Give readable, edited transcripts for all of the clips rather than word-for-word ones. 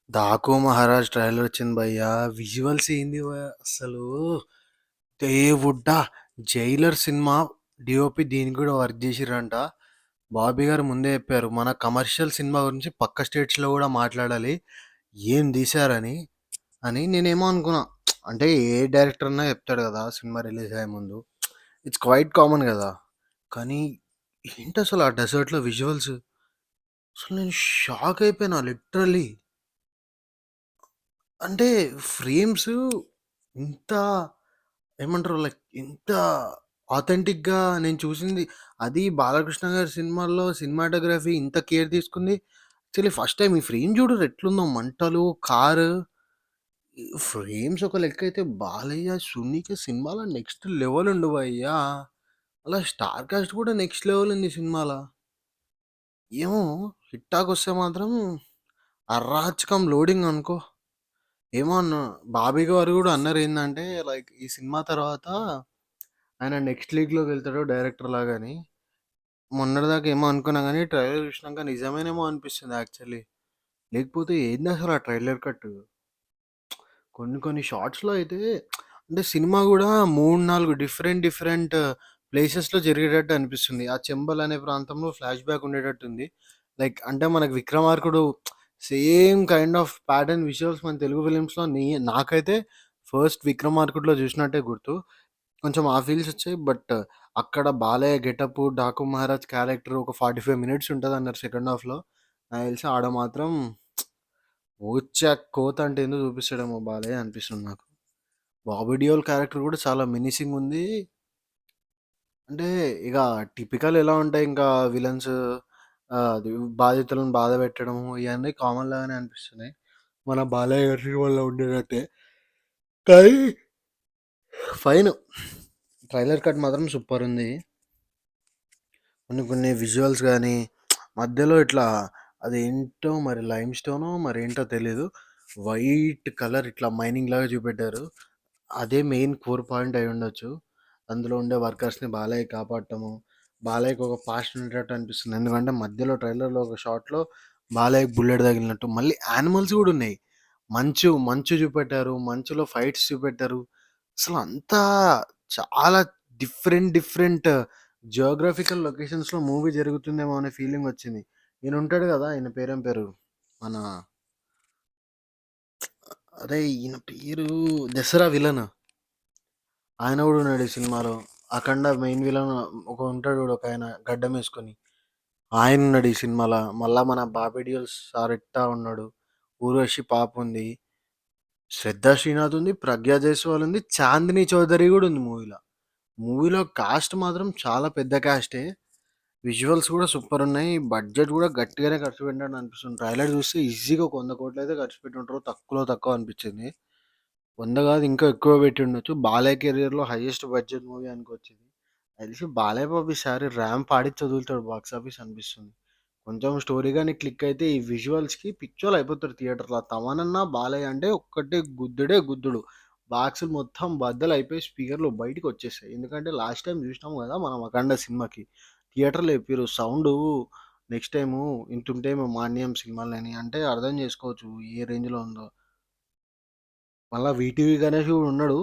'Daaku Maharaj' trailer వచ్చింది భయ్యా. Visuals ఏంది అసలు దేవుడా! 'జైలర్' సినిమా డీఓపీ దీనికి కూడా వర్క్ చేసిర్రంట. బాబీ గారు ముందే చెప్పారు. మన కమర్షియల్ సినిమా గురించి పక్క స్టేట్స్‌లో కూడా మాట్లాడాలి. ఏం తీశారని. నేనేమో అనుకున్నా. అంటే ఏ డైరెక్టర్ అన్నా చెప్తాడు కదా! సినిమా రిలీజ్ అయ్యే ముందు. ఇట్స్ క్వైట్ కామన్ కదా! కానీ ఏంటసలు ఆ డెజర్ట్‌లో విజువల్స్ అసలు నేను షాక్ అయిపోయినా లిటరల్లీ. అంటే ఫ్రేమ్స్ ఇంత ఏమంటారు లైక్ ఇంత ఆథెంటిక్‌గా నేను చూసింది అది 'బాలకృష్ణ' గారి సినిమాల్లో సినిమాటోగ్రఫీ ఇంత కేర్ తీసుకుంది. యాక్చువల్లీ ఫస్ట్ టైమ్ ఈ ఫ్రేమ్ చూడుర్రి ఎట్లుందో మంటలు, కారు ఈ ఫ్రేమ్స్ ఒక లెక్కైతే 'బాలయ్య', 'సునీక' సినిమాలో నెక్స్ట్ లెవెల్ ఉండు భయ్యా! అలా స్టార్ కాస్ట్ కూడా నెక్స్ట్ లెవెల్ ఉంది సినిమాల. ఏమో హిట్ టాక్ వస్తే మాత్రం అరాచకం లోడింగ్ అనుకో. ఏమో అన్న 'బాబీ' గారు గూడా అన్నారేందంటే, లైక్ ఈ సినిమా తర్వాత ఆయన నెక్స్ట్ లీగ్‌లోకి వెళ్తాడు డైరెక్టర్ లాగా అని. మొన్నటిదాకా ఏమో అనుకున్నా గానీ, ట్రైలర్ చూసినాక నిజమేనేమో అనిపిస్తుంది యాక్చువల్లీ. లేకపోతే ఏందసలు ఆ ట్రైలర్ కట్. కొన్ని కొన్ని షాట్స్‌లో అయితే అంటే సినిమా గూడా 3, 4 డిఫరెంట్ ప్లేసెస్‌లో జరిగేటట్టు అనిపిస్తుంది. ఆ 'చెంబల్' అనే ప్రాంతంలో ఫ్లాష్ బ్యాక్ ఉండేటట్టుంది. లైక్ అంటే మనకు 'Vikramarkudu' same kind of pattern visuals మన తెలుగు ఫిలిమ్స్‌లో నాకైతే ఫస్ట్ 'విక్రమార్కుడులో' చూసినట్టే గుర్తు. కొంచెం ఆ ఫీల్స్ వచ్చాయి. బట్ అక్కడ బాలయ్య గెటప్పు, 'డాకు మహారాజ్' క్యారెక్టర్ ఒక 45 మినిట్స్ ఉంటదన్నారు సెకండ్ హాఫ్‌లో. నాకు తెలిసి ఆడ మాత్రం కోత అంటే ఏందో చూపిస్తాడేమో బాలయ్య అనిపిస్తుంది నాకు. 'బాబీ డియోల్' క్యారెక్టర్ కూడా చాలా మినిసింగుంది. అంటే ఇక టిపికల్ ఎలా ఉంటాయి ఇంకా విలన్స్ అది బాధితులను బాధపెట్టడము ఇయన్నీ కామన్ లాగానే అనిపిస్తున్నాయి. మన బాలయ్య గారి సినిమాలో ఉండేటట్టే. కానీ ఫైన్. ట్రైలర్ కట్ మాత్రం సూపరుంది. కొన్ని కొన్ని విజువల్స్ గానీ, మధ్యలో ఇట్లా అదేంటో మరి లైమ్ స్టోనో మరేంటో తెలీదు. వైట్ కలర్ ఇట్లా మైనింగ్ లాగా చూపెట్టారు. అదే మెయిన్ కోర్ పాయింట్ అయ్యుండొచ్చు. అందులో ఉండే వర్కర్స్‌ని బాలయ్య కాపాడటము, బాలయ్యకి ఒక పాస్ట్ ఉండేటట్టు అనిపిస్తుంది. ఎందుకంటే మధ్యలో ట్రైలర్‌లో ఒక షాట్‌లో బాలయ్యకి బుల్లెట్ తగిలినట్టు, మళ్ళీ యానిమల్స్ గూడా ఉన్నాయి. మంచు చూపెట్టారు. మంచులో ఫైట్స్ చూపెట్టారు. అసలు అంతా చాలా డిఫరెంట్ జియోగ్రాఫికల్ లొకేషన్స్‌లో మూవీ జరుగుతుందేమో అనే ఫీలింగ్ వచ్చింది. ఈయన ఉంటాడు గదా! ఈయన పేరేం పేరు? మన అరే! ఈయన పేరు 'దసరా' విలన్. ఆయన గూడా ఉన్నాడు ఈ సినిమాలో. 'అఖండ' మెయిన్ విలన్ ఒక ఉంటాడు చూడు ఒకాయన గడ్డమేసుకొని. ఆయనున్నాడు ఈ సినిమాల. మళ్ళా మన 'బాబీ డియోల్' సారెట్టా ఉన్నాడు. 'ఊర్వశి' పాపుంది. 'శ్రద్ధా శ్రీనాథ్' ఉంది. 'ప్రగ్యా జైస్వాల్' ఉంది. 'చాందిని చౌదరి' గూడా ఉంది మూవీలో. మూవీలో కాస్ట్ మాత్రం చాలా పెద్ద కాస్టే. విజువల్స్ గూడా సూపరున్నాయి. బడ్జెట్ గూడా గట్టిగానే ఖర్చు పెట్టినట్టు అనిపిస్తుంది. ట్రైలర్ చూస్తే ఈజీగా ఒక 100 కోట్లయితే ఖర్చు పెట్టుంటారు. తక్కువలో తక్కువ అనిపిచ్చింది. 100 గాదు ఇంకా ఎక్కువ పెట్టిండొచ్చు. 'బాలయ్య' కెరియర్‌లో హైయెస్ట్ బడ్జెట్ మూవీ అనుకోవచ్చిది. నాకు తెలిసి 'బాలయ్య బాబు' ఈసారి ర్యాంప్ ఆడిచ్చి వదులుతాడు బాక్స్ ఆఫీస్ అనిపిస్తుంది. కొంచెం స్టోరీ గాని క్లిక్ అయితే ఈ విజువల్స్‌కి పిచ్చోలయిపోతారు థియేటర్‌లో. తమనన్న, బాలయ్య అంటే ఒక్కటే గుద్దుడే గుద్దుడు. బాక్సులు మొత్తం బద్దలయిపోయి స్పీకర్‌లు బయటికొచ్చేసాయి. ఎందుకంటే లాస్ట్ టైమ్ జూసినాం గదా! మనం 'అఖండ' సినిమాకి. థియేటర్‌లో చెప్పిర్రు సౌండు నెక్స్ట్ టైము ఇంతుంటేమో 'మాన్యం' సినిమాలని. అంటే అర్థం జేసుకోవచ్చు ఏ రేంజ్‌లో ఉందో. మళ్ళా 'వీటీవీ గణేష్' గూడా ఉన్నాడు.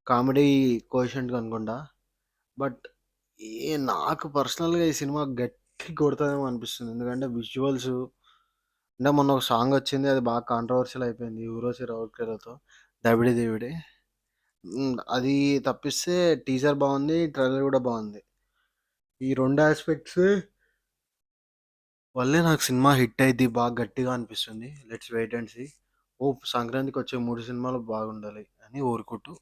కామెడీ కోఎఫిషియంట్‌గా అనుకుంటా. బట్ నాకు పర్సనల్‌గా ఈ సినిమా గట్టి కొడతదేమో అనిపిస్తుంది. ఎందుకంటే విజువల్సు అంటే మొన్న ఒక సాంగొచ్చింది. అది బాగా కాంట్రోవర్షియల్ అయిపోయింది. 'ఊర్వశి రౌటేరా'తో 'దబిడి దిబిడి'. అది తప్పిస్తే టీజర్ బావుంది. ట్రైలర్ గూడా బావుంది. ఈ 2 యాస్పెక్ట్స్ వల్లే నాకు సినిమా హిట్ అయిద్ది బాగా గట్టిగా అనిపిస్తుంది. Let's wait and see. Hope సంక్రాంతికొచ్చే 3 సినిమాలు బాగుండాలి అని కోరుకుంటూ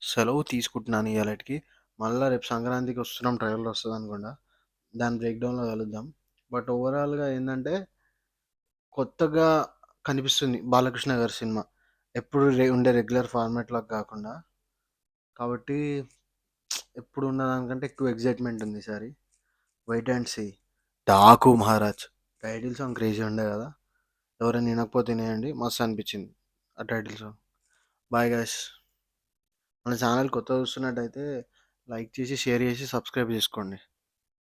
సెలవు తీసుకుంటున్నాను ఇయాలటికి. మళ్ళా రేపు సంక్రాంతికి వస్తున్నాం ట్రైలర్ వస్తదనుకుంటా. దాని బ్రేక్ డౌన్‌లో కలుద్దాం. బట్ ఓవరాల్‌గా ఏందంటే కొత్తగా కనిపిస్తుంది 'బాలకృష్ణ' గారి సినిమా. ఎప్పుడు ఉండే రెగ్యులర్ ఫార్మాట్‌లాగా కాకుండా. కాబట్టి ఎప్పుడు ఉన్న దానికంటే ఎక్కువ ఎక్సైట్‌మెంట్ ఉంది ఈసారి. Wait and see. 'Daaku Maharaaj' title song crazy ఉండే కదా! ఎవరైనా వినకపోతే వినేయండి. మస్తు అనిపించింది ఆ టైటిల్ సాంగ్. Bye guys. మన ఛానల్ కొత్తగా చూస్తున్నట్టయితే లైక్ చేసి, షేర్ చేసి, సబ్స్క్రైబ్ చేసుకోండి.